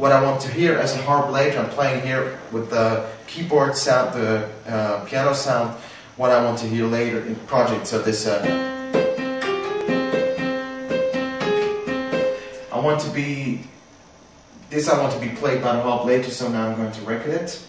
what I want to hear as a harp later. I'm playing here with the keyboard sound, the piano sound, what I want to hear later in the project. So this I want to be played by the harp later, so now I'm going to record it.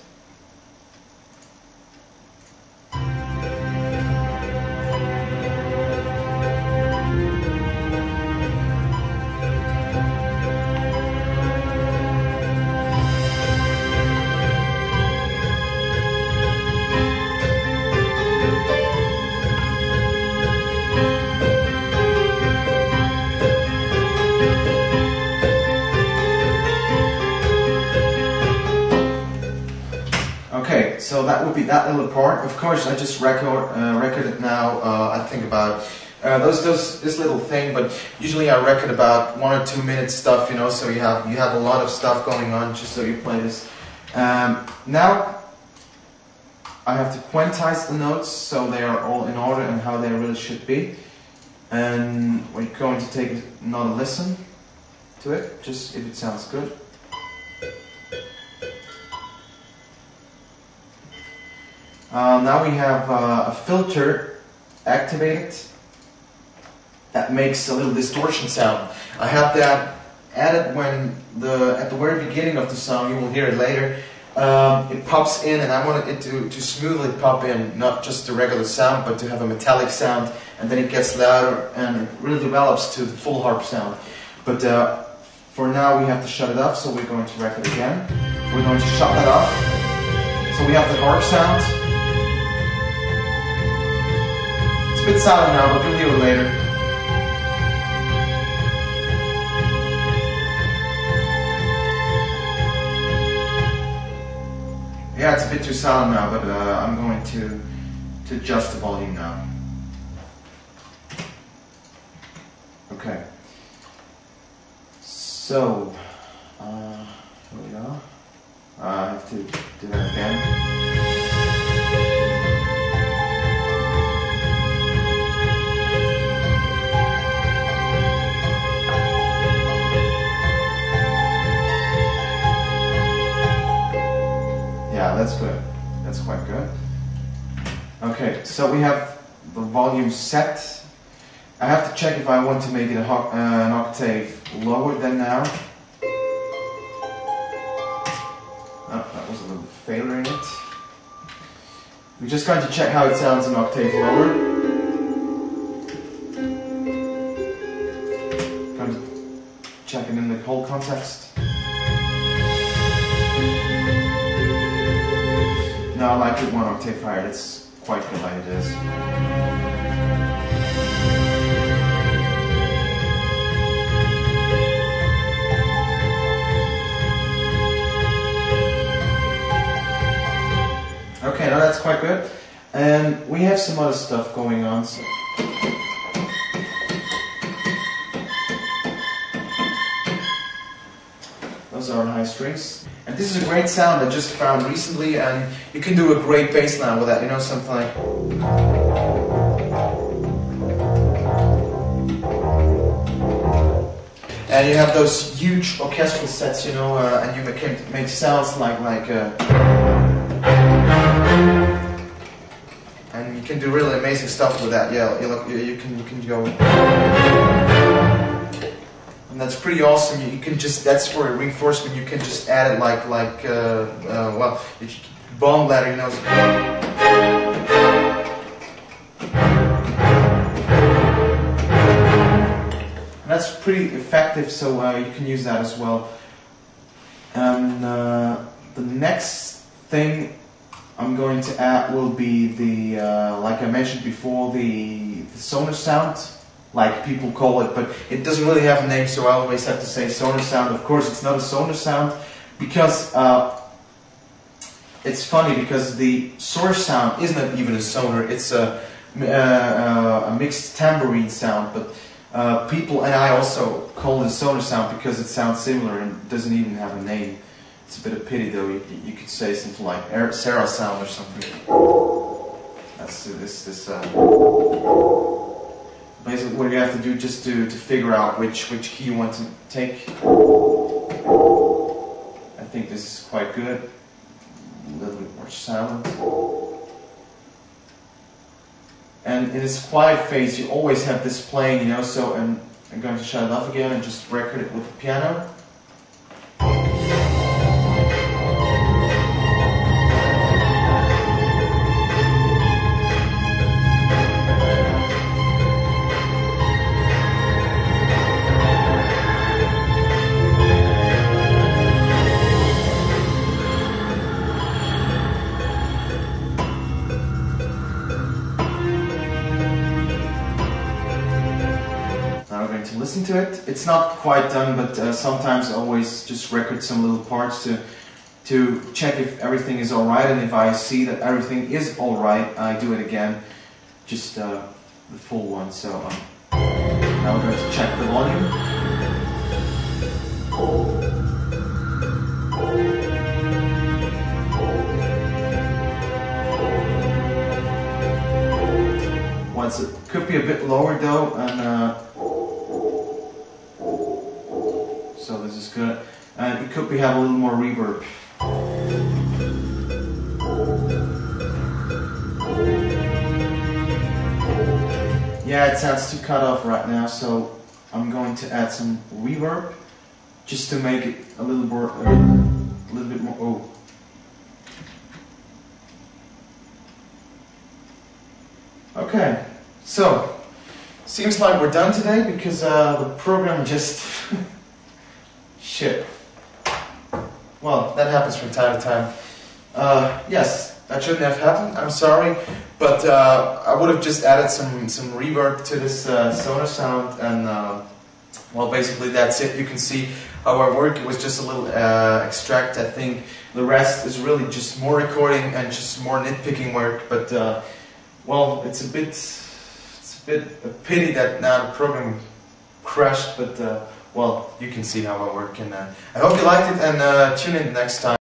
Okay, so that would be that little part. Of course, I just record it now. I think about this little thing, but usually I record about 1 or 2 minutes stuff, you know. So you have a lot of stuff going on just so you play this. Now I have to quantize the notes so they are all in order and how they really should be. And we're going to take another listen to it, just if it sounds good. Now we have a filter activated that makes a little distortion sound. I have that added when at the very beginning of the song. You will hear it later. It pops in, and I wanted it to smoothly pop in, not just the regular sound, but to have a metallic sound, and then it gets louder and it really develops to the full harp sound. But for now we have to shut it off, so we're going to record again. We're going to shut that off. So we have the harp sound. It's a bit silent now, but you'll hear it later. Yeah, it's a bit too silent now, but I'm going to adjust the volume now. Okay. So, here we are. I have to do that again. Yeah, that's good. That's quite good. Okay, so we have the volume set. I have to check if I want to make it an octave lower than now. Oh, that was a little failure in it. We're just going to check how it sounds an octave lower. Going to check it in the whole context. No, I like it 1 octave higher. It's quite good like it is. Okay, now that's quite good. And we have some other stuff going on. So those are high strings. And this is a great sound I just found recently, and you can do a great bass line with that, you know, something like... And you have those huge orchestral sets, you know, and you can make sounds like and you can do really amazing stuff with that. Yeah, you can go... And that's pretty awesome. You can just, that's for a reinforcement. You can just add it well, bomb ladder, you know. And that's pretty effective, so you can use that as well. And the next thing I'm going to add will be the, like I mentioned before, the sonar sound. Like people call it, but it doesn't really have a name, so I always have to say sonar sound. Of course, it's not a sonar sound because it's funny because the source sound isn't even a sonar. It's a mixed tambourine sound, but people and I also call it a sonar sound because it sounds similar and doesn't even have a name. It's a bit of pity though. You could say something like Sarah sound or something. That's this. Basically, what you have to do just to figure out which key you want to take. think this is quite good. A little bit more silent. And in this quiet phase, you always have this playing, you know, so I'm going to shut it off again and just record it with the piano. To listen to it. It's not quite done, but sometimes I always just record some little parts to check if everything is alright, and if I see that everything is alright, I do it again, just the full one. So now we're going to check the volume. Once it could be a bit lower though, and so this is good, and it could be have a little more reverb. Yeah, it sounds too cut off right now, so I'm going to add some reverb just to make it a little bit more. Oh. Okay, so seems like we're done today because the program just shit. Well, that happens from time to time. Yes, that shouldn't have happened. I'm sorry, but I would have just added some reverb to this Sonar sound, and well, basically that's it. You can see how I work. It was just a little extract. I think the rest is really just more recording and just more nitpicking work. But well, it's a bit a pity that now the program crashed, but well, you can see how I work, and I hope you liked it, and tune in next time.